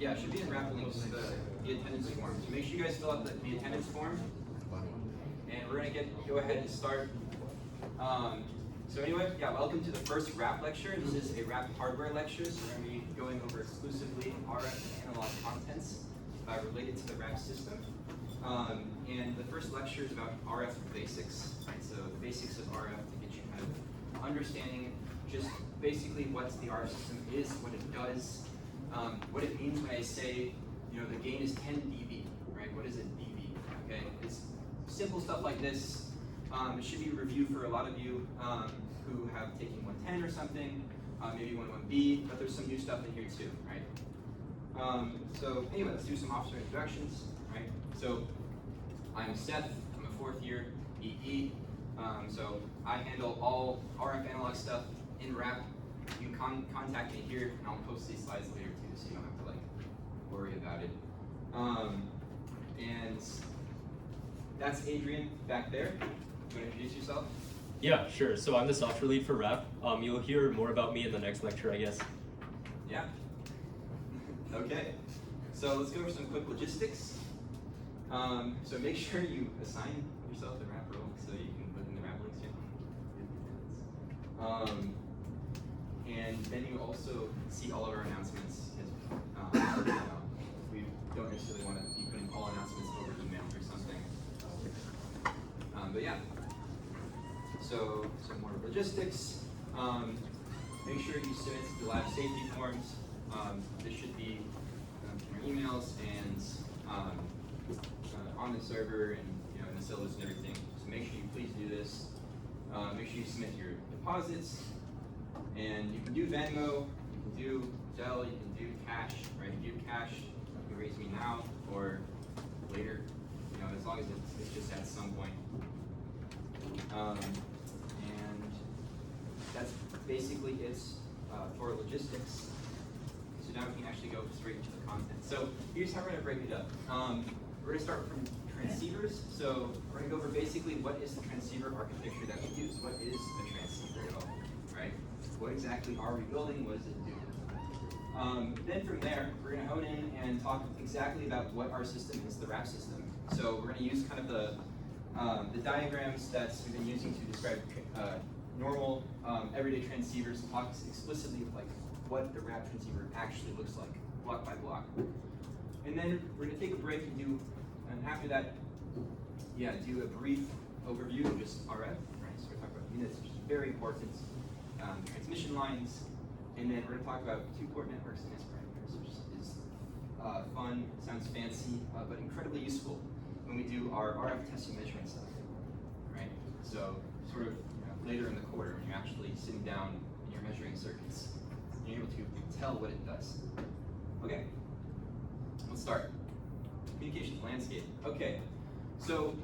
Yeah, it should be in Rapid Links, the attendance form. So make sure you guys fill out the attendance form. And we're gonna go ahead and start. So anyway, yeah, welcome to the first RAP lecture. This is a RAP hardware lecture, so we're gonna be going over exclusively RF and analog contents related to the RAP system. And the first lecture is about RF basics, right? So the basics of RF to get you kind of understanding just basically what the RF system is, what it does, what it means when I say, you know, the gain is 10 dB, right? What is a dB? Okay, it's simple stuff like this. It should be a review for a lot of you who have taken 110 or something, maybe 101B, but there's some new stuff in here too, right? So anyway, let's do some officer introductions, right? So I'm Seth, I'm a 4th year EE, so I handle all RF analog stuff in RAP. You can contact me here, and I'll post these slides later too, so you don't have to like worry about it. And that's Adrian back there. You want to introduce yourself? Yeah, sure. So I'm the software lead for RAP. You'll hear more about me in the next lecture, I guess. Yeah. Okay. So let's go over some quick logistics. So make sure you assign yourself the RAP role so you can put in the RAP links channel. And then you also see all of our announcements because we don't necessarily want to be putting all announcements over email or something. But yeah. So some more logistics. Make sure you submit the lab safety forms. This should be in your emails and on the server and in the syllabus and everything. So make sure you please do this. Make sure you submit your deposits. And you can do Venmo, you can do Zelle, you can do cash, right? If you do cash, you can raise me now or later, as long as it's just at some point. And that's basically it for logistics. So now we can actually go straight into the content. So here's how we're gonna break it up. We're gonna start from transceivers. So we're gonna go over basically what is the transceiver architecture that we use. What is a transceiver at all, right? What exactly are we building? What does it do? Then from there, we're gonna hone in and talk exactly about what our system is, the RAP system. So we're gonna use kind of the diagrams that we've been using to describe normal everyday transceivers, and talk explicitly of like what the RAP transceiver actually looks like, block by block. And then we're gonna take a break and after that, do a brief overview of just RF, right? So we're talking about units, which is very important, transmission lines, and then we're gonna talk about two-port networks and S parameters, which is fun, sounds fancy, but incredibly useful when we do our RF test and measurement stuff, right? So sort of later in the quarter when you're actually sitting down and you're measuring circuits, you're able to tell what it does. Okay, let's start. Communications landscape. Okay, so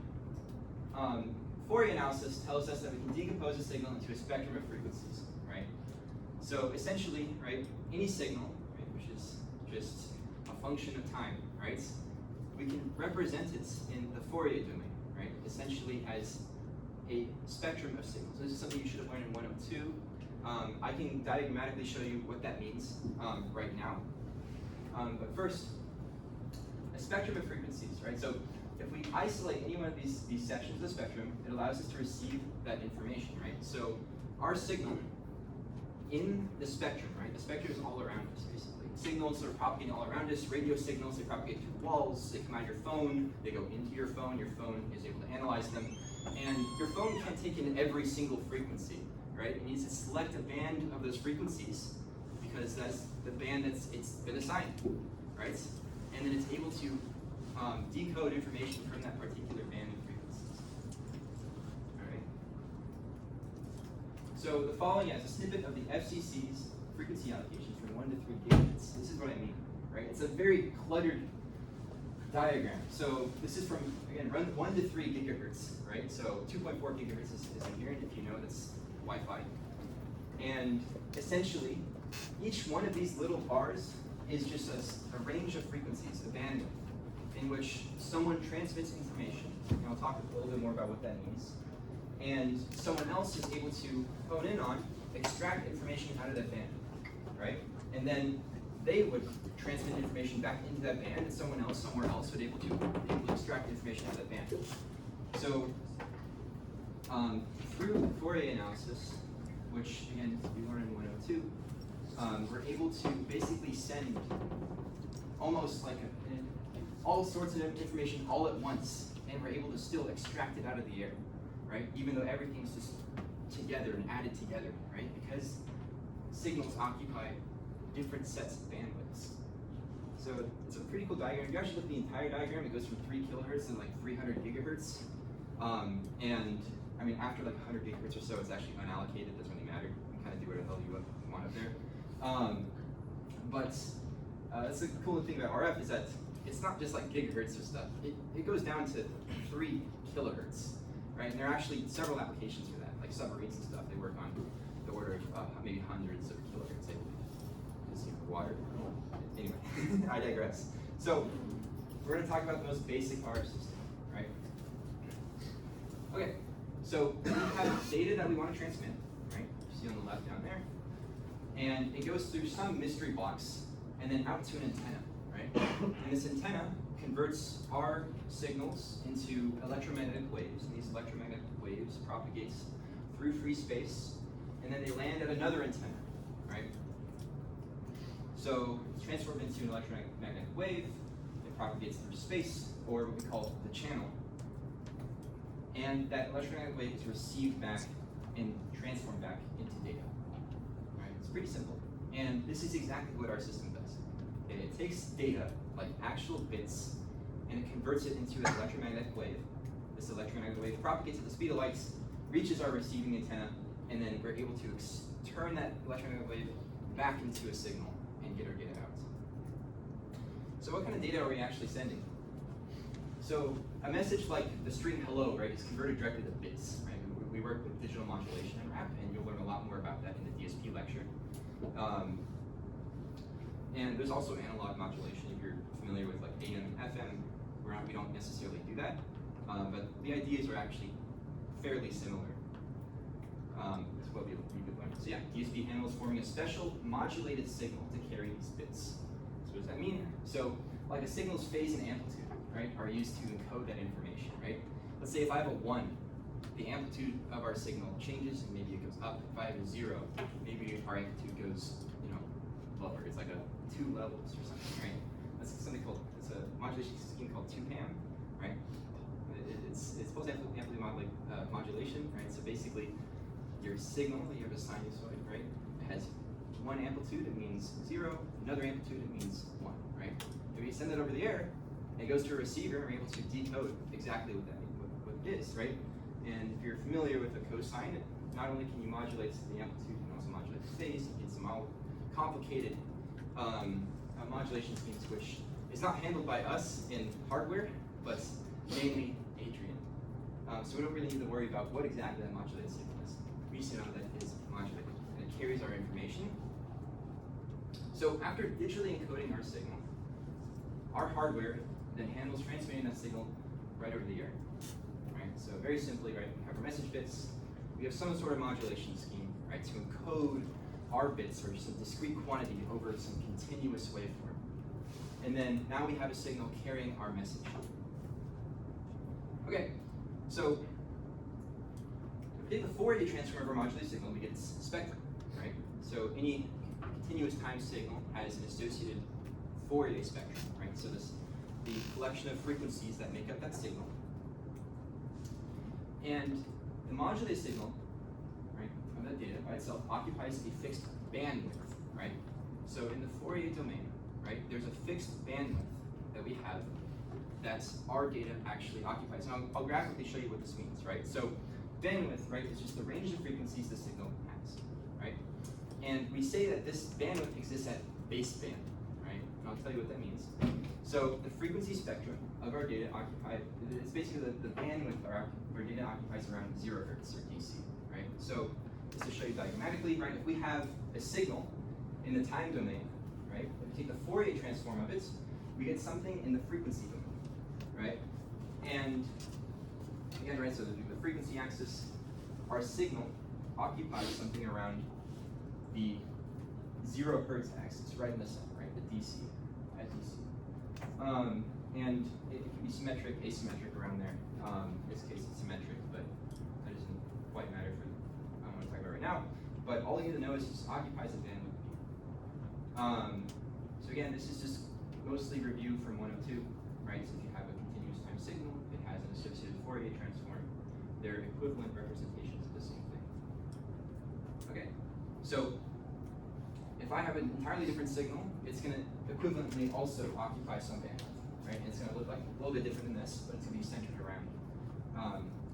Fourier analysis tells us that we can decompose a signal into a spectrum of frequencies, right? So essentially, right, any signal, right, which is just a function of time, right? We can represent it in the Fourier domain, right? Essentially as a spectrum of signals. This is something you should have learned in 102. I can diagrammatically show you what that means right now. But first, a spectrum of frequencies, right? So if we isolate any one of these sections of the spectrum, it allows us to receive that information, right? So our signal in the spectrum, right? The spectrum is all around us, basically. Signals are propagating all around us. Radio signals, they propagate through walls, they come out of your phone, they go into your phone is able to analyze them. And your phone can't take in every single frequency, right? It needs to select a band of those frequencies because that's the band it's been assigned, right? And then it's able to decode information from that particular band of frequencies. All right. So the following is a snippet of the FCC's frequency allocation from 1 to 3 gigahertz. This is what I mean, right? It's a very cluttered diagram. So this is from, again, run 1 to 3 gigahertz, right? So 2.4 gigahertz is inherent, if you know that's Wi-Fi. And essentially, each one of these little bars is just a range of frequencies, a bandwidth, in which someone transmits information, and I'll talk a little bit more about what that means, and someone else is able to hone in on, extract information out of that bandwidth, right? And then they would transmit information back into that band, and someone else somewhere else would be able to extract information out of that band. So through Fourier analysis, which again we learned in 102, we're able to basically send almost like all sorts of information all at once, and we're able to still extract it out of the air, right? Even though everything's just together and added together, right? Because signals occupy different sets of bandwidths. So it's a pretty cool diagram. If you actually look at the entire diagram, it goes from 3 kilohertz to like 300 gigahertz. And I mean, after like 100 gigahertz or so, it's actually unallocated. It doesn't really matter. You can kind of do whatever the hell you want up there. That's the cool thing about RF is that it's not just like gigahertz or stuff. It goes down to 3 kilohertz, right? And there are actually several applications for that, like submarines and stuff. They work on the order of maybe hundreds of kilohertz, I believe. Just, water. Anyway, I digress. So we're going to talk about the most basic RF system, right? Okay, so we have data that we want to transmit, right? You see on the left down there. And it goes through some mystery box and then out to an antenna, right? And this antenna converts our signals into electromagnetic waves, and these electromagnetic waves propagates through free space, and then they land at another antenna, right? So it's transformed into an electromagnetic wave, it propagates through space, or what we call the channel. And that electromagnetic wave is received back and transformed back into data. Right? It's pretty simple. And this is exactly what our system does. It takes data, like actual bits, and it converts it into an electromagnetic wave. This electromagnetic wave propagates at the speed of light, reaches our receiving antenna, and then we're able to turn that electromagnetic wave back into a signal and get our data out. So what kind of data are we actually sending? So a message like the string hello, right, is converted directly to bits, right? We work with digital modulation in RAP, and you'll learn a lot more about that in the DSP lecture. And there's also analog modulation. If you're familiar with like AM and FM, we don't necessarily do that, but the ideas are actually fairly similar. That's what we would learn. So yeah, DSP handles forming a special modulated signal to carry these bits. So what does that mean? So like a signal's phase and amplitude, right, are used to encode that information, right? Let's say if I have a 1, the amplitude of our signal changes and maybe it goes up. If I have a 0, maybe our amplitude goes, lower. It's like a 2 levels or something, right? That's something called, it's a modulation scheme called 2PAM, right? It's supposed to amplitude modulation, right? So basically, your signal that you have a sinusoid, right? It has 1 amplitude, it means 0. Another amplitude, it means 1, right? If you send that over the air, it goes to a receiver, and we're able to decode exactly what that means, what it is, right? And if you're familiar with the cosine, not only can you modulate the amplitude, you can also modulate the phase. You get some all complicated modulation schemes, which is not handled by us in hardware, but mainly Adrian. So we don't really need to worry about what exactly that modulated signal is. We just know that it is modulated, and it carries our information. So after digitally encoding our signal, our hardware then handles transmitting that signal right over the air. Right? So very simply, right, we have our message bits, we have some sort of modulation scheme, right, to encode our bits or some discrete quantity over some continuous waveform. And then now we have a signal carrying our message. Okay, so if we take the Fourier transform of our modulated signal, we get its spectrum, right? So any continuous time signal has an associated Fourier spectrum, right? So the collection of frequencies that make up that signal. And the modulated signal, right, of that data by itself occupies a fixed bandwidth, right? So in the Fourier domain, right, there's a fixed bandwidth that we have that our data actually occupies. And I'll graphically show you what this means, right? So bandwidth, right, is just the range of frequencies the signal has, right? And we say that this bandwidth exists at baseband, right? And I'll tell you what that means. So the frequency spectrum of our data it's basically the bandwidth our data occupies around 0 hertz or DC, right? So just to show you diagrammatically, right, if we have a signal in the time domain, right, if we take the Fourier transform of it, we get something in the frequency domain, right? And again, right, so the frequency axis, our signal occupies something around the 0 hertz axis, right in the center, right? The DC, at DC. And it can be symmetric, asymmetric around there. In this case, it's symmetric, but that doesn't quite matter for what I want to talk about right now. But all you need to know is it just occupies a bandwidth B. So again, this is just mostly review from 102, right? So if you have a continuous time signal, it has an associated Fourier transform. They're equivalent representations of the same thing. Okay, so if I have an entirely different signal, it's going to equivalently also occupy some bandwidth, right? And it's going to look like a little bit different than this, but it's going to be centered around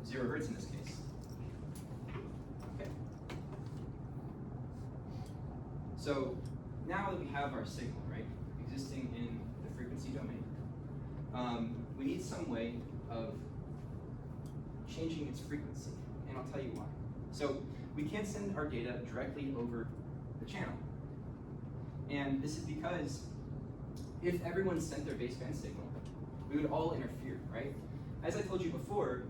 0 hertz in this case. Okay. So now that we have our signal, right, existing in the frequency domain, we need some way of changing its frequency, and I'll tell you why. So we can't send our data directly over the channel, and this is because if everyone sent their baseband signal, we would all interfere, right? As I told you before,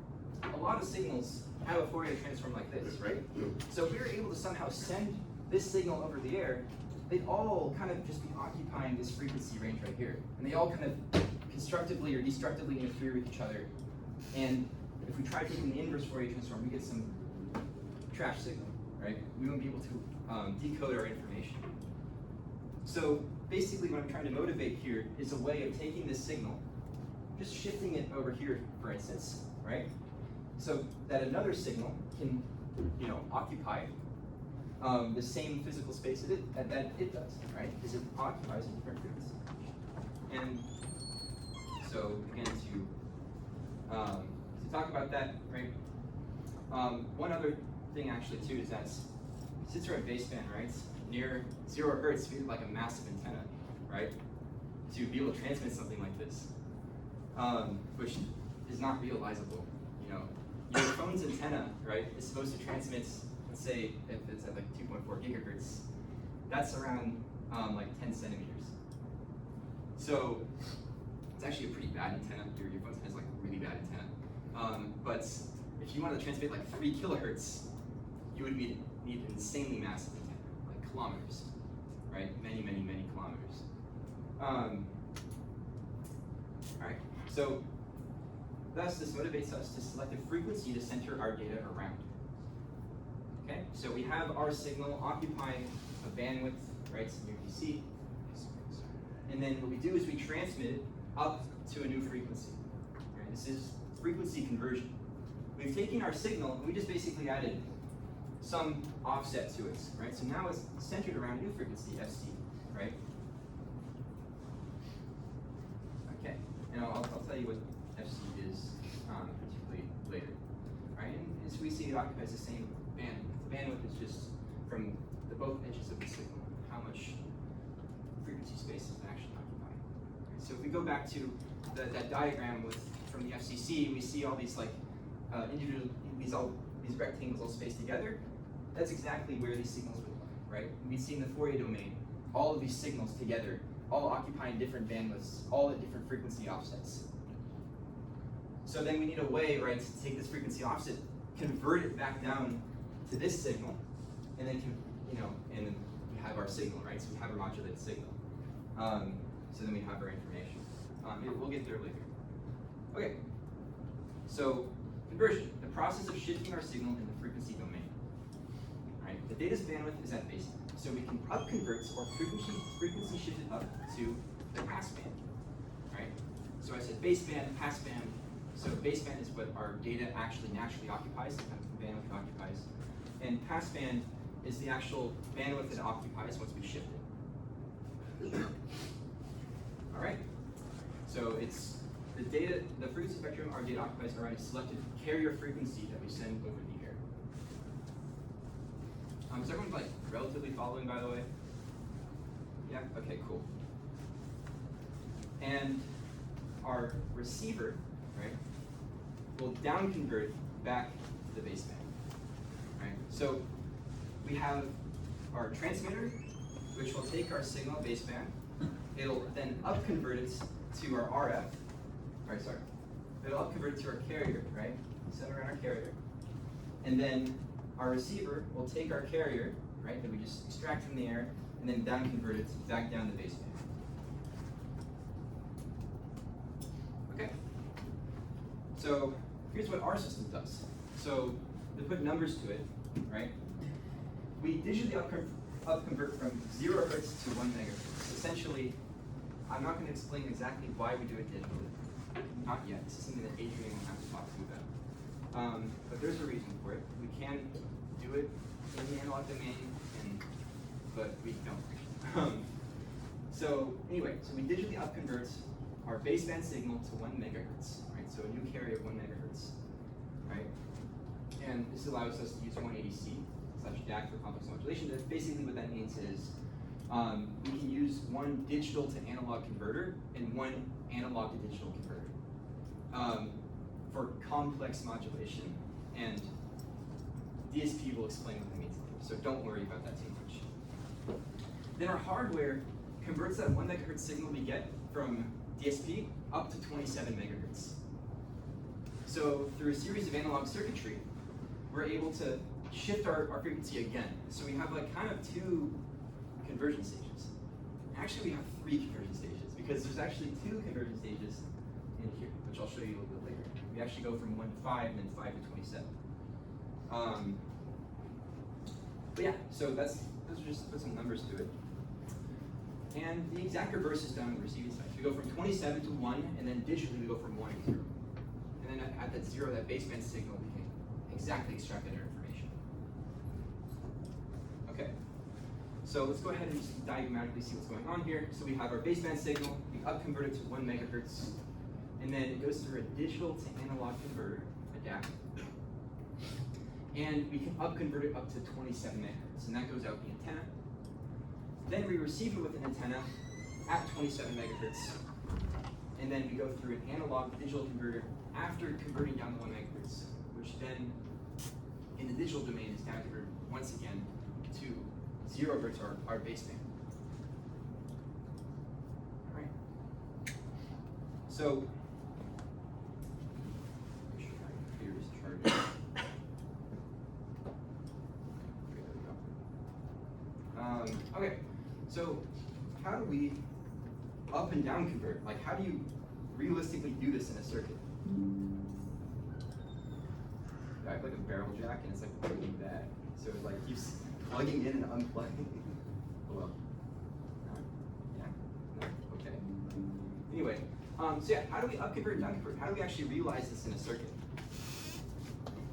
a lot of signals have a Fourier transform like this, right? So if we were able to somehow send this signal over the air, they'd all kind of just be occupying this frequency range right here. And they all kind of constructively or destructively interfere with each other. And if we try taking the inverse Fourier transform, we get some trash signal, right? We won't be able to decode our information. So basically what I'm trying to motivate here is a way of taking this signal, just shifting it over here, for instance, right? So that another signal can, occupy the same physical space that it does, right? Because it occupies a different frequency. And so again, to talk about that, right? One other thing actually too is that since we're at baseband, right, near 0 hertz, we need like a massive antenna, right, to be able to transmit something like this, which is not realizable. Your phone's antenna, right, is supposed to transmit, let's say if it's at like 2.4 gigahertz, that's around like 10 centimeters. So it's actually a pretty bad antenna. Your phone has like a really bad antenna. But if you wanted to transmit like 3 kilohertz, you would need an insanely massive antenna, like kilometers, right? Many, many, many kilometers. All right, so thus this motivates us to select a frequency to center our data around. Okay, so we have our signal occupying a bandwidth, right, so near DC, and then what we do is we transmit it up to a new frequency. Right? This is frequency conversion. We've taken our signal and we just basically added some offset to it, right? So now it's centered around a new frequency, FC, right? Okay, and I'll tell you what FC is particularly later, right? And as we see, it occupies the same bandwidth. The bandwidth is just from both edges of the signal, how much frequency space is actually occupying. Right? So if we go back to that diagram from the FCC, we see all these like individual these rectangles all spaced together. That's exactly where these signals would lie, right? We've seen the Fourier domain, all of these signals together, all occupying different bandwidths, all at different frequency offsets. So then we need a way, right, to take this frequency offset, convert it back down to this signal, and then and then we have our signal, right? So we have a modulated signal. So then we have our information. We'll get there later. Okay. So conversion, the process of shifting our signal in the frequency domain. Right? The data's bandwidth is at baseband, so we can upconvert or frequency shift it up to the passband. Right? So I said baseband, passband. So baseband is what our data actually naturally occupies, the kind of bandwidth it occupies, and passband is the actual bandwidth that it occupies once we shift it. All right. So it's the frequency spectrum our data occupies around a selected carrier frequency that we send over the air. Is everyone like relatively following, by the way? Yeah. Okay. Cool. And our receiver, right, will downconvert back to the baseband. Right. So we have our transmitter, which will take our signal baseband. It'll then upconvert it to our RF. It'll upconvert it to our carrier, right? Center around our carrier. And then our receiver will take our carrier, right, that we just extract from the air, and then downconvert it back down the baseband. Okay. So here's what our system does. So to put numbers to it, right? We digitally upconvert from 0 hertz to 1 megahertz. Essentially, I'm not going to explain exactly why we do it digitally. Not yet. This is something that Adrian will have to talk to you about. But there's a reason for it. We can do it in the analog domain, but we don't. So anyway, so we digitally upconvert our baseband signal to 1 megahertz, right? So a new carrier of 1 megahertz, right? And this allows us to use 180C / DAC for complex modulation. That's basically what that means is we can use one digital to analog converter and one analog to digital converter for complex modulation. And DSP will explain what that means later, so don't worry about that too much. Then our hardware converts that 1 megahertz signal we get from DSP up to 27 megahertz. So through a series of analog circuitry, we're able to shift our frequency again. So we have like kind of 2 conversion stages. Actually, we have 3 conversion stages because there's actually 2 conversion stages in here, which I'll show you a little bit later. We actually go from 1 to 5 and then 5 to 27. But yeah, so those are just to put some numbers to it. And the exact reverse is done on the receiving side. So we go from 27 to 1, and then digitally we go from 1 to 0. And then at that 0, that baseband signal, we can exactly extract that information. Okay, so let's go ahead and just diagrammatically see what's going on here. So we have our baseband signal, we upconvert it to 1 megahertz, and then it goes through a digital to analog converter, a DAC. And we can upconvert it up to 27 megahertz, and that goes out the antenna. Then we receive it with an antenna at 27 megahertz, and then we go through an analog digital converter after converting down to 1 megahertz, which then in the digital domain is now converted once again to 0 hertz, our baseband. All right. So, make sure my computer is charging. Okay, so how do we up and down convert? Like, how do you realistically do this in a circuit? I have like a barrel jack, and it's like really bad. So it like keeps plugging in and unplugging. Hello? No? Yeah? No? Okay. Anyway, so yeah, how do we up convert and down convert? How do we actually realize this in a circuit?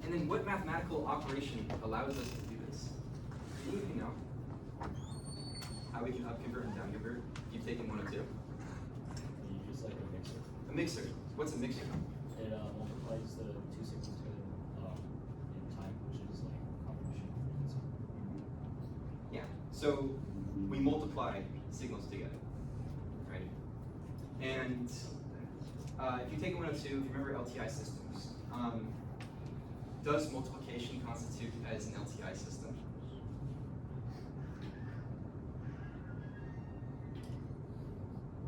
And then what mathematical operation allows us to do this? Do you know how we can up convert and down convert? You've taken 102. You use like a mixer. A mixer. What's a mixer? It multiplies the 2 signals together in time, which is like convolution frequency. Yeah. So we multiply signals together, right? And if you take 102, if you remember LTI systems, does multiplication constitute as an LTI system?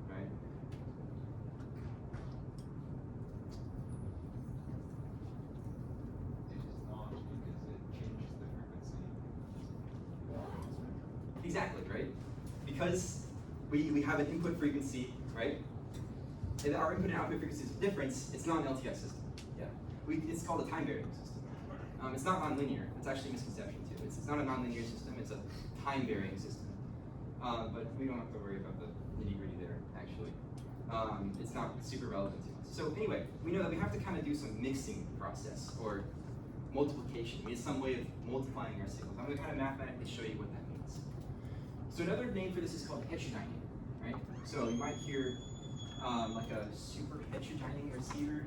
Right? It is not because it changes the frequency. Exactly, right? Because we have an input frequency, right? And our input and output frequencies of difference, it's not an LTI system. Yeah. It's called a time varying system. It's not nonlinear. It's actually a misconception too. It's not a nonlinear system, it's a time varying system. But we don't have to worry about the nitty-gritty there, actually. It's not super relevant to us. So anyway, we know that we have to kind of do some mixing process or multiplication. We need some way of multiplying our signals. I'm going to kind of mathematically show you what that means. So another name for this is called heterodyning, right? So you might hear like a super heterodyning receiver.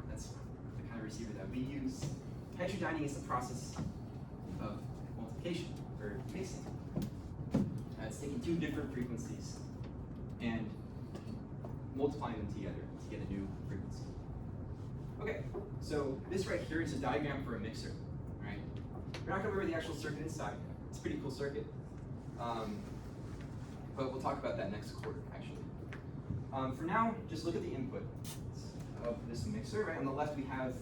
That's the kind of receiver that we use. Heterodyning is the process of multiplication or mixing. It's taking 2 different frequencies and multiplying them together to get a new frequency. Okay, so this right here is a diagram for a mixer, right? We're not going to worry the actual circuit inside. It's a pretty cool circuit. But we'll talk about that next quarter, actually. For now, just look at the input of this mixer, right? On the left, we have,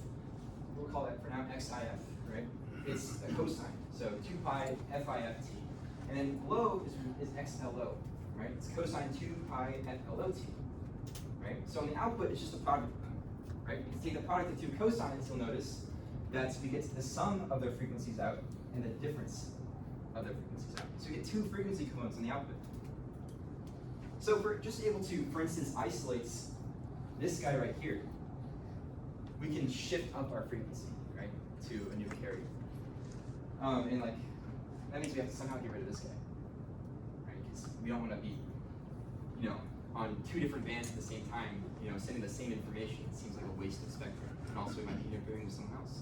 we'll call that for now XIF, right? It's a cosine, so 2 pi FIFT. And then below is XLO, right? It's cosine 2 pi FLOT, right? So on the output, it's just a product of them, right? You can take the product of two cosines, you'll notice that we get the sum of their frequencies out and the difference of their frequencies out. So we get two frequency components on the output. So if we're just able to, for instance, isolate this guy right here, we can shift up our frequency, right, to a new carrier. And like, that means we have to somehow get rid of this guy, right? Because we don't want to be, you know, on two different bands at the same time, you know, sending the same information. It seems like a waste of spectrum. And also we might be interfering with someone else.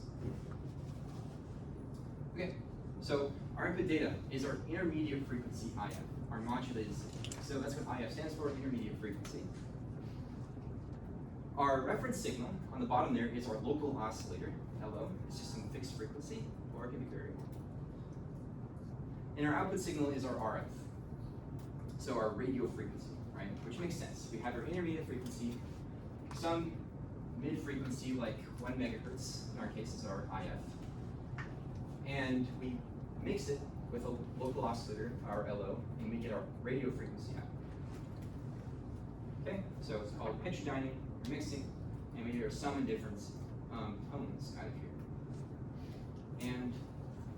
Okay, so our input data is our intermediate frequency IF, our modulated signal. So that's what IF stands for, intermediate frequency. Our reference signal on the bottom there is our local oscillator, LO. It's just some fixed frequency, or it can be variable. And our output signal is our RF. So our radio frequency, right? Which makes sense. We have our intermediate frequency, some mid-frequency like 1 megahertz, in our case is our IF. And we mix it with a local oscillator, our LO, and we get our radio frequency out. Okay, so it's called heterodyning, or mixing, and we get our sum and difference tones out of here. And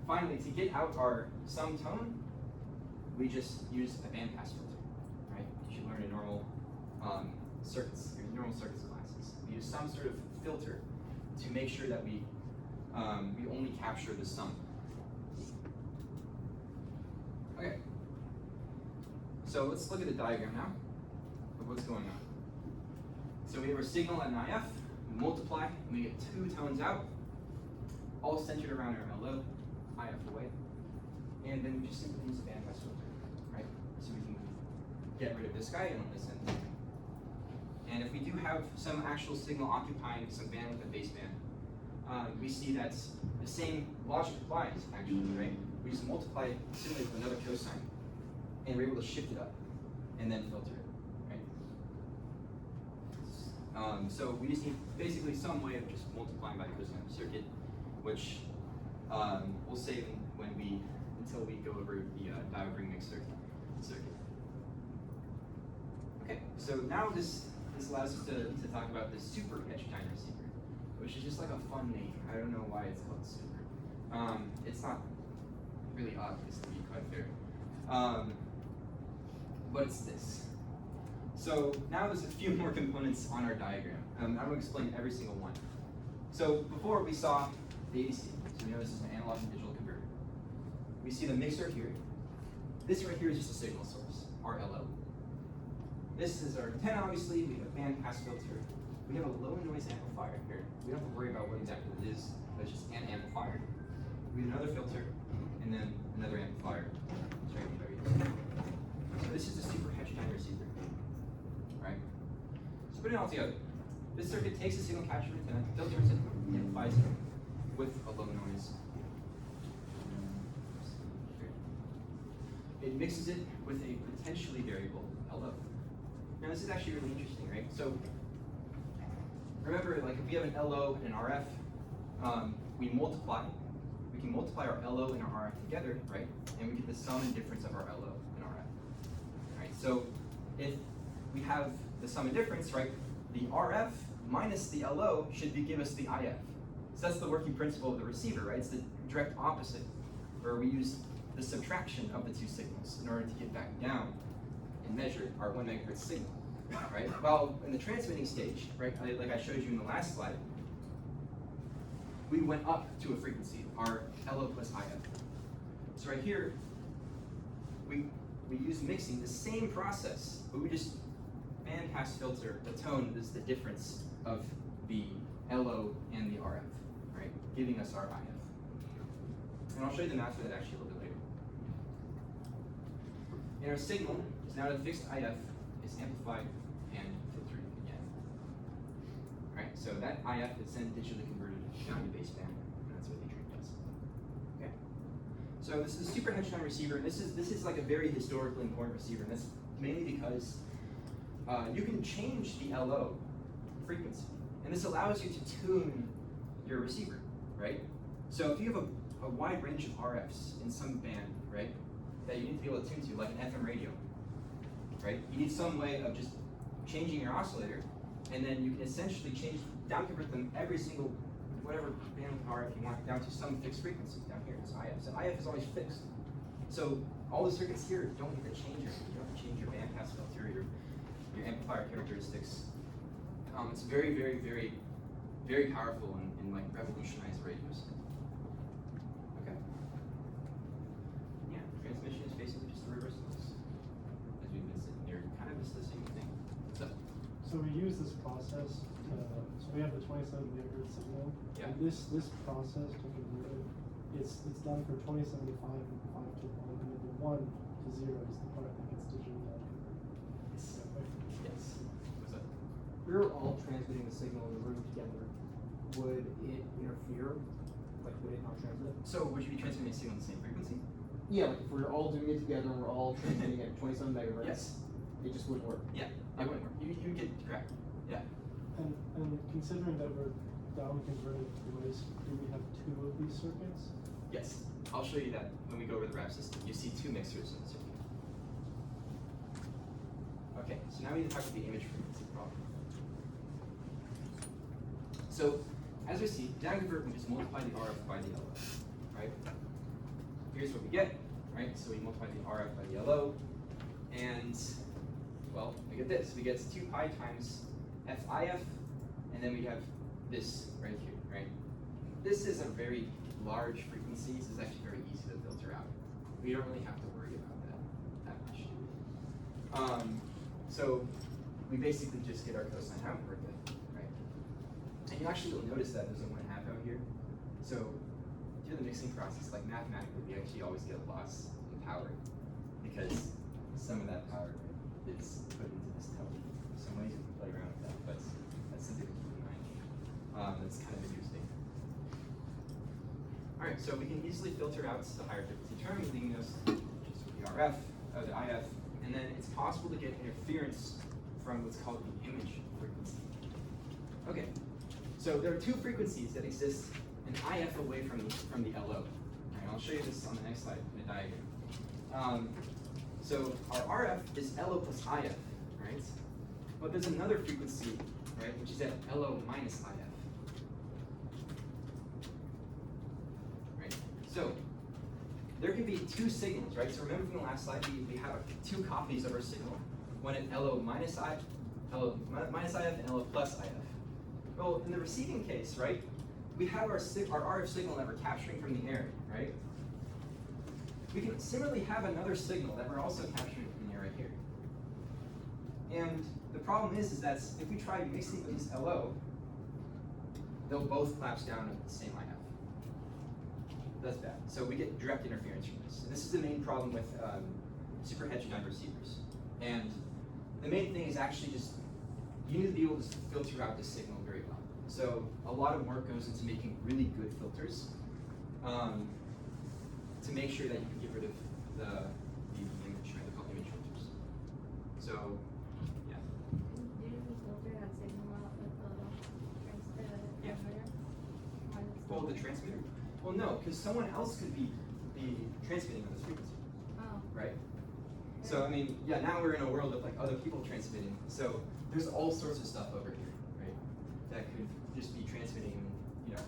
finally, to get out our sum tone, we just use a bandpass filter, right? You should learn in normal circuits, your normal circuits classes. We use some sort of filter to make sure that we only capture the sum. Okay. So let's look at the diagram now of what's going on. So we have our signal at an IF, we multiply, and we get two tones out, all centered around our LO, IF away. And then we just simply use a bandpass filter, right? So we can get rid of this guy and only send this guy. And if we do have some actual signal occupying some bandwidth at baseband, we see that the same logic applies, actually, right? We just multiply it simply with another cosine, and we're able to shift it up, and then filter it, right? So we just need basically some way of just multiplying by cosine circuit, which we'll save until we go over the diode ring mixer circuit. Okay, so now this allows us to talk about the super heterodyne receiver, which is just like a fun name. I don't know why it's called super. It's not really obvious, to be quite fair. But it's this. So now there's a few more components on our diagram. I'm going to explain every single one. So before we saw the ADC, so we know this is an analog and digital converter. We see the mixer here. This right here is just a signal source, our LO. This is our antenna, obviously. We have a bandpass filter. We have a low noise amplifier here. We don't have to worry about what exactly it is, but it's just an amplifier. We have another filter, and then another amplifier. So this is a super heterodyne receiver, right? So putting it all together, this circuit takes a signal capture antenna, filters it, amplifies it with a low noise. It mixes it with a potentially variable LO. Now this is actually really interesting, right? So remember, like if we have an LO and an RF, we multiply. We can multiply our LO and our RF together, right? And we get the sum and difference of our LO and RF, right? So if we have the sum and difference, right, the RF minus the LO should give us the IF. So that's the working principle of the receiver, right? It's the direct opposite, where we use the subtraction of the two signals in order to get back down and measure our 1 megahertz signal, right? While in the transmitting stage, right, like I showed you in the last slide, we went up to a frequency, our LO plus IF. So right here, we use mixing, the same process, but we just bandpass filter the tone is the difference of the LO and the RF, right? Giving us our IF. And I'll show you the math for that actually a little bit later. And our signal is now the fixed IF is amplified and filtered again. Right? So that IF is then digitally converted down to baseband, and that's what the tree does. Okay. So this is a super heterodyne receiver, and this is like a very historically important receiver, and that's mainly because you can change the LO frequency, and this allows you to tune your receiver, right? So if you have a wide range of RFs in some band, right, that you need to be able to tune to, like an FM radio, right? You need some way of just changing your oscillator and then you can essentially change, down convert them every single, whatever bandwidth RF you want, down to some fixed frequency down here, this IF. So IF is always fixed. So all the circuits here don't need to change it. You don't have to change your bandpass filter, your amplifier characteristics. It's very, very, very, very powerful and like revolutionized radios. Okay. Yeah, transmission is basically just the reverse of this. As we've been sitting here, kind of just the same thing. So we use this process to, so we have the 27 megahertz signal. Yeah. And this process to convert it, it's done for 27 to 5 and 5 to 1, and then the 1 to 0 is the part that gets digitally down converted. Yes. Yes. What's up? If we were all transmitting the signal in the room together, would it interfere? Like, would it not transmit? So would you be transmitting a signal on the same frequency? Yeah, like if we're all doing it together and we're all transmitting at 27 megahertz, Yes. it just wouldn't work. Yeah. It wouldn't work. You get correct. Yeah. And considering that we're down converted device, do we have 2 of these circuits? Yes. I'll show you that when we go over the RAP system. You see 2 mixers in the circuit. Okay, so now we need to talk about the image frequency problem. So, as we see, down convert, we just multiply the RF by the LO, right? Here's what we get, right? So we multiply the RF by the LO, and, well, we get this. We get 2 pi times FIF, and then we have this right here, right? This is a very large frequency, so it's actually very easy to filter out. We don't really have to worry about that much. So we basically just get our cosine out and we're good, right? And you actually will notice that there's a 1/2 out here. So through the mixing process, like mathematically, we actually always get a loss in power because some of that power is put into this tone. Some ways you can play around with that, but that's something to keep in mind. That's kind of interesting. All right, so we can easily filter out the higher frequency term, leaving us just with the RF, the IF, and then it's possible to get interference from what's called the image frequency. Okay, so there are 2 frequencies that exist an IF away from the LO. All right, I'll show you this on the next slide in a diagram. So our RF is LO plus IF, right? But there's another frequency, right, which is at LO minus IF. So there can be 2 signals, right? So remember from the last slide, we have 2 copies of our signal, one at LO minus IF, and LO plus IF. Well, in the receiving case, right, we have our RF signal that we're capturing from the air, right? We can similarly have another signal that we're also capturing from the air right here. And the problem is that if we try mixing with these LO, they'll both collapse down at the same IF. That's bad. So we get direct interference from this. And this is the main problem with super heterodyne receivers. And the main thing is actually just, you need to be able to filter out this signal very well. So a lot of work goes into making really good filters to make sure that you can get rid of the image, right? They're called image filters. So, yeah. Didn't we filter that signal out with the Yeah. transmitter? Why is it Oh, still the there? transmitter? Well, no, because someone else could be transmitting on this frequency, Oh. right? So, I mean, yeah, now we're in a world of like other people transmitting. So there's all sorts of stuff over here, right? That could just be transmitting, you know,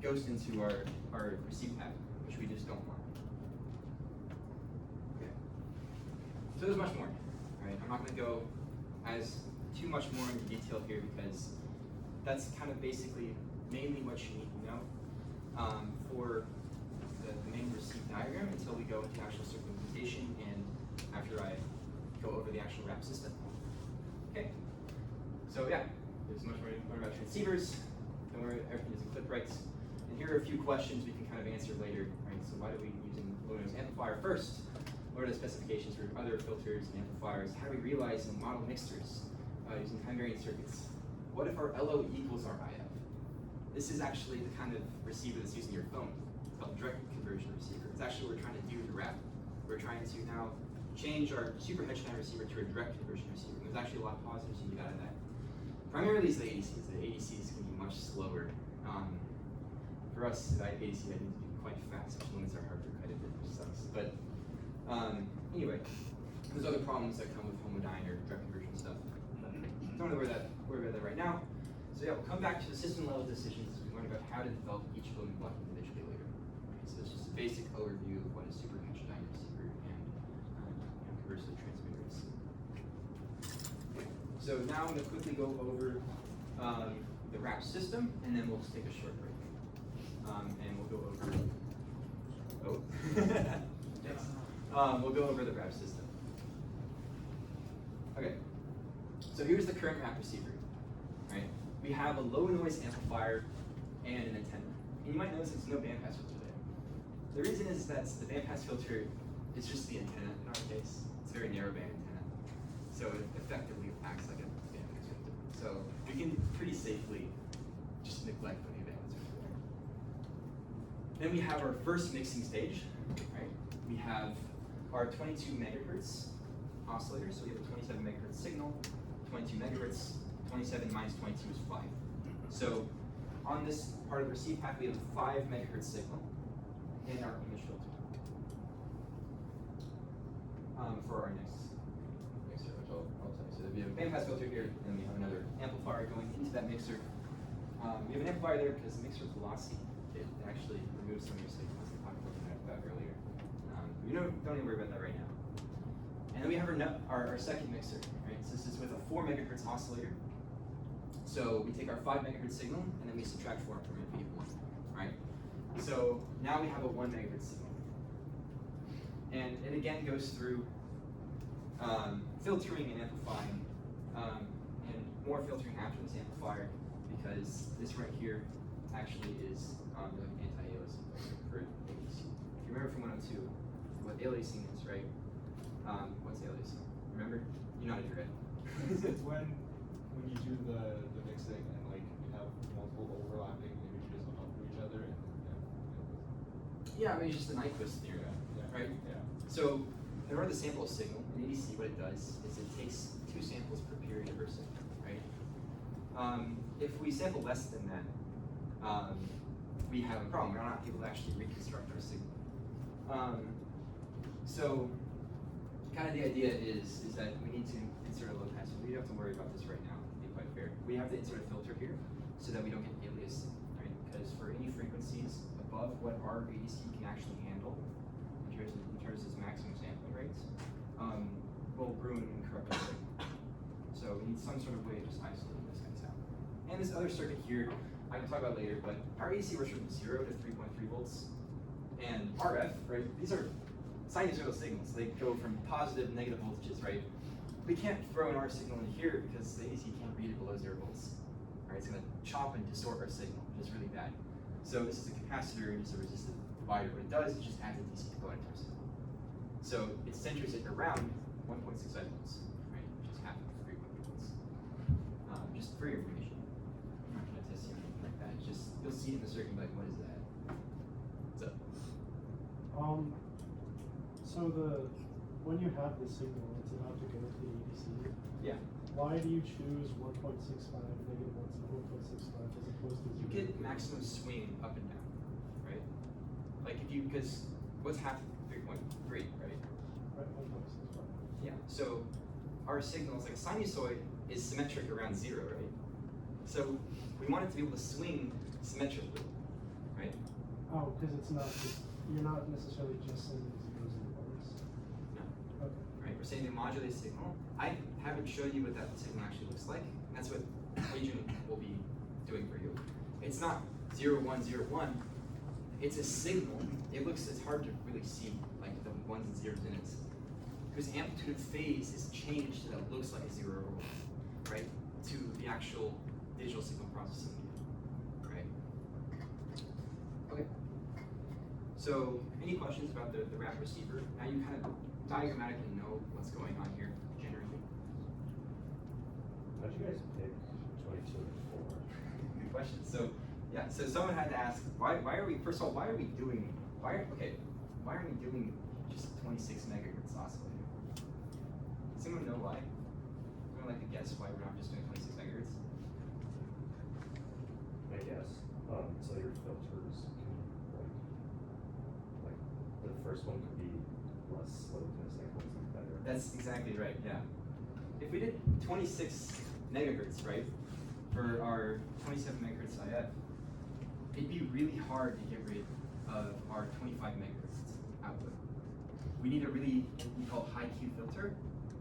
goes into our receive packet, which we just don't want. Okay. So there's much more, right? I'm not going to go as too much more into detail here because that's kind of basically mainly what you need to know for the main receive diagram until we go into actual circuit implementation and after I go over the actual RAP system. Okay. So yeah, there's much more to learn about transceivers. Don't worry, everything is in clip rights. And here are a few questions we can kind of answer later, right? So why do we using low-noise amplifier first? What are the specifications for other filters and amplifiers? How do we realize and model mixers using time variant circuits? What if our LO equals our IF? This is actually the kind of receiver that's using your phone. It's called direct conversion receiver. It's actually what we're trying to do with the RAP. We're trying to now change our super heterodyne receiver to a direct conversion receiver. There's actually a lot of positives you can get out of that. Primarily it's the ADCs. The ADCs can be much slower. For us, the ADC I need to be quite fast, which limits our hardware quite a bit, which sucks. But anyway, there's other problems that come with homodyne or direct conversion stuff. Don't know where that right right now. So yeah, we'll come back to the system level decisions as we learn about how to develop each building block individually later. Okay, so it's just a basic overview of what a superconductor dynamic receiver and conversely transmitter is. So now I'm going to quickly go over the wrap system, and then we'll just take a short break. And we'll go over. Oh, yes. We'll go over the wrap system. Okay. So here's the current wrap receiver. Right? We have a low noise amplifier and an antenna. And you might notice there's no bandpass filter there. The reason is that the bandpass filter is just the antenna in our case. It's a very narrow band antenna. So it effectively acts like a bandpass filter. So we can pretty safely just neglect putting a bandpass filter there. Then we have our first mixing stage, right? We have our 22 megahertz oscillator. So we have a 27 megahertz signal, 22 megahertz, 27 minus 22 is 5. So on this part of the receive path, we have a 5 megahertz signal in our image filter. For our next mixer, which I'll tell you. So we have a bandpass filter here, and we have another amplifier going into that mixer. We have an amplifier there because the mixer velocity, it actually removes some of your signals that we talked about earlier. Don't even worry about that right now. And then we have our second mixer, right? So this is with a 4 megahertz oscillator. So we take our 5 megahertz signal and then we subtract 4 from it, V1, right? So now we have a 1 megahertz signal. And it again goes through filtering and amplifying, and more filtering after this amplifier, because this right here actually is the anti-aliasing for ADC. If you remember from 102, what aliasing is, right? What's aliasing? Remember? You nodded your head. It's when you do the mixing and like you have multiple overlapping images on top of each other and Yeah, I mean, it's just the Nyquist theorem, right? Yeah. So in order to sample a signal, in ADC what it does is it takes 2 samples per period per second, right? If we sample less than that, we have a problem. We're not able to actually reconstruct our signal. So kind of the idea is that we need to insert a low pass. We don't have to worry about this right now, to be quite fair. We have to insert a filter here so that we don't get aliasing, right? Because for any frequencies above what our ADC can actually handle in terms of its maximum sampling rates, will ruin and corrupt our signal. So we need some sort of way of just isolating this kind of sound. And this other circuit here, I can talk about later, but our ADC works from 0 to 3.3 volts. And RF, right, these are sinusoidal signals. They go from positive, negative voltages, right? We can't throw in our signal in here because the ADC can't read it below 0 volts. Right? It's going to chop and distort our signal, which is really bad. So this is a capacitor and just a resistive divider. What it does is just adds a DC component to our signal. So it centers it around 1.65 volts, right? Which is half of 3.3 volts. Just for your information. I'm not going to test you or anything like that. It's just, you'll see it in the circuit, like, what is that? What's up? So when you have the signal, it's about to go to the ADC. Yeah. Why do you choose 1.65, negative 1.65 as opposed to 0? You get maximum swing up and down, right? Like if you, because what's half 3.3, right? Right, 1.65. Yeah. So our signal is like a sinusoid is symmetric around 0, right? So we want it to be able to swing symmetrically, right? Oh, because it's not just, you're not necessarily just sending zeros and ones. No. Okay. Right? We're saying a modulated signal. I haven't shown you what that signal actually looks like. That's what Adrian will be doing for you. It's not 0, 1, 0, 1. It's a signal. It's hard to really see like the ones and zeros in it. Because amplitude of phase is changed so that it looks like a 0 or 1, right? To the actual digital signal processing unit, right? Okay. So, any questions about the wrap receiver? Now you kind of diagrammatically know what's going on here, generally. How'd you guys pick 22 and 4? Good question. So, yeah, so someone had to ask, why are we doing just 26 megahertz oscillator? Does anyone know why? Anyone like to guess why we're not just doing 26 megahertz? I guess. So your filters can like the first one could be less slow than the second one's like better. That's exactly right, yeah. If we did 26 megahertz, right, for our 27 megahertz IF, it'd be really hard to get rid of our 25 megahertz output. We need a really, what we call high Q filter.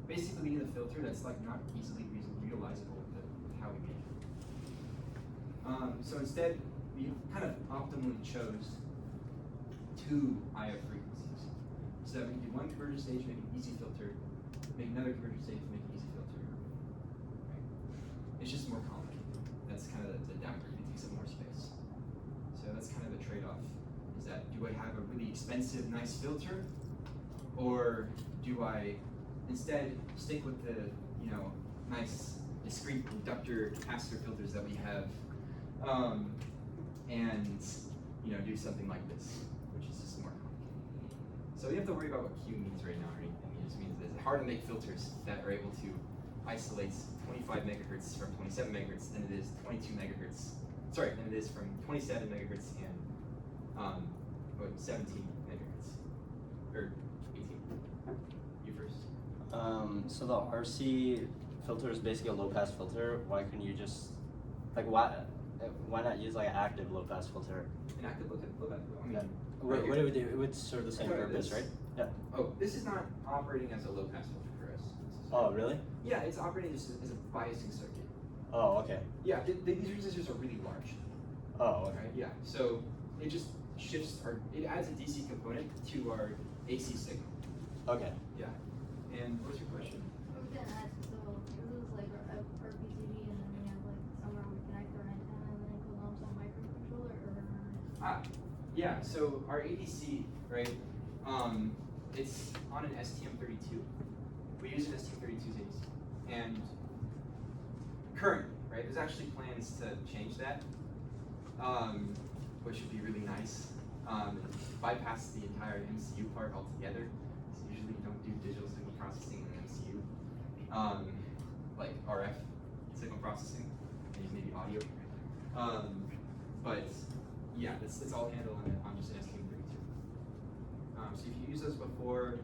Basically, we need a filter that's like not easily realizable with how we make it. So instead, we kind of optimally chose 2 IF frequencies. So that we can do one conversion stage, make an easy filter, make another conversion stage, make an easy filter. Right? It's just more complicated. That's kind of the downside. It takes up more space. So that's kind of the trade-off. Is that, do I have a really expensive, nice filter, or do I instead stick with the, you know, nice discrete inductor capacitor filters that we have, and, you know, do something like this, which is just more complicated. So you have to worry about what Q means right now or anything. It just means that it's hard to make filters that are able to isolate 25 megahertz from 27 megahertz than it is 22 megahertz. Sorry, than it is from 27 megahertz and 17 megahertz or 18. You first. So the RC filter is basically a low pass filter. Why couldn't you just why not use like an active low pass filter? An active look at I mean, What right it here. would do? It would serve the same Look at purpose, this. right? Yeah. Oh, this is not operating as a low pass filter for us. This is- Oh, really? Yeah, it's operating just as a biasing circuit. Oh, okay. Yeah, these resistors are really large. Oh, okay. Right? Yeah. So it just shifts it adds a DC component to our AC signal. Okay. Yeah. And what's your question? I was gonna ask, so this is like our PCB, and then we have like somewhere we connect our antenna, and then it goes on some microcontroller, or? Yeah, so our ADC, right, it's on an STM32. We use an STM32's ADC. And currently, right, there's actually plans to change that, which would be really nice. Bypass the entire MCU part altogether. So usually you don't do digital signal processing in an MCU. Like RF signal processing, and maybe audio. But yeah, it's all handled on just an STM32. So if you use those before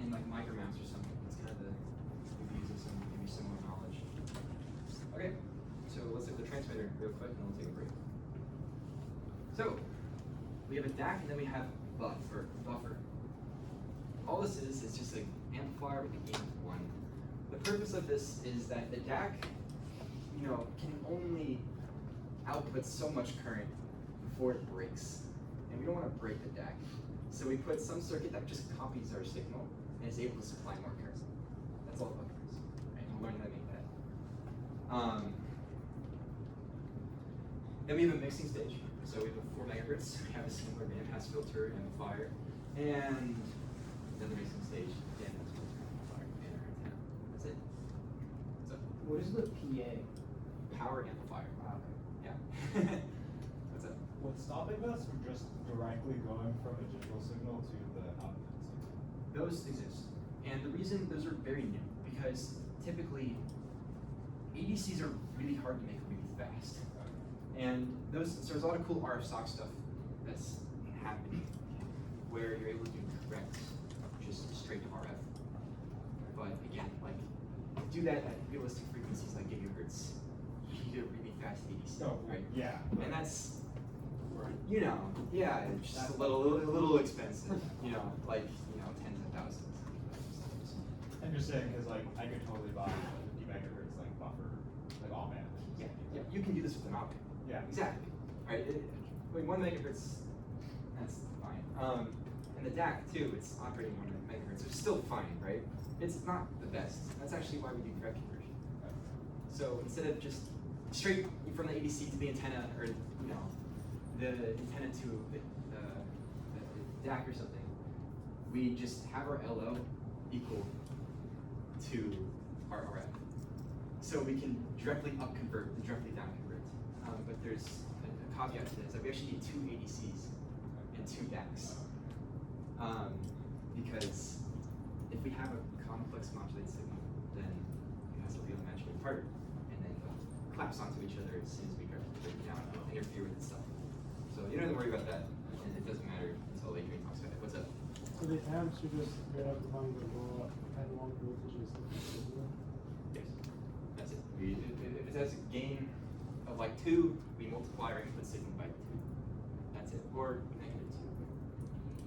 in like micromounts or something, that's kind of you'll be using maybe some more knowledge. Okay, so let's look at the transmitter real quick, and then we'll take a break. So we have a DAC, and then we have buffer. All this is just an amplifier with a gain of 1. The purpose of this is that the DAC, you know, can only output so much current before it breaks. And we don't want to break the DAC. So we put some circuit that just copies our signal and is able to supply more current. That's all the buffer is. Right? We'll learn how to make that. Then we have a mixing stage. So we have a 4 megahertz. We have a similar bandpass filter amplifier. And then the mixing stage, again, that's filter amplifier and our antenna. That's it. So What is the PA? power amplifier. Wow. Yeah. What's up? What's stopping us from just directly going from a digital signal to the output signal? Those exist. And the reason those are very new, because typically ADCs are really hard to make really fast. And so there's a lot of cool RF stock stuff that's happening where you're able to do direct, just straight to RF. But again, like to do that at realistic frequencies like gigahertz, you need a really fast ADC, right? Yeah. And that's, you know, yeah, it's just a little expensive, you know, like, you know, tens of thousands. I'm just saying, because like I could totally buy a 50 megahertz like buffer, like all band. Yeah, you can do this with an optic. Yeah. Exactly. Right. Like 1 megahertz, that's fine. And the DAC too, it's operating 1 megahertz, which is still fine, right? It's not the best. That's actually why we do direct conversion. So instead of just straight from the ADC to the antenna, or you know, the antenna to the DAC or something, we just have our LO equal to our RF. So we can directly up convert and directly down convert. But there's a caveat to this, that we actually need 2 ADCs and 2 DACs. Because if we have a complex modulated signal, then it has to be magically apart, and then they'll collapse onto each other as soon as we directly break it down and it'll interfere with itself. So you don't have to worry about that, and it doesn't matter until Adrian talks about it. What's up? So the amps are just straight up defined to go up at long voltages. Yes, that's it. has a gain of like 2, we multiply our input signal by 2. That's it, or negative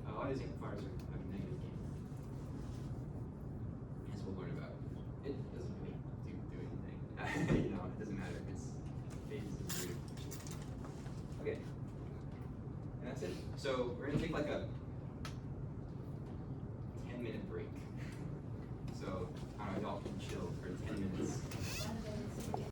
2. A lot of these amplifiers have negative gain, as we'll learn about. It doesn't really do anything. You know, it doesn't matter. It's phases is weird. Okay, and that's it. So we're gonna take like a 10-minute break. So I don't know, y'all can chill for 10 minutes.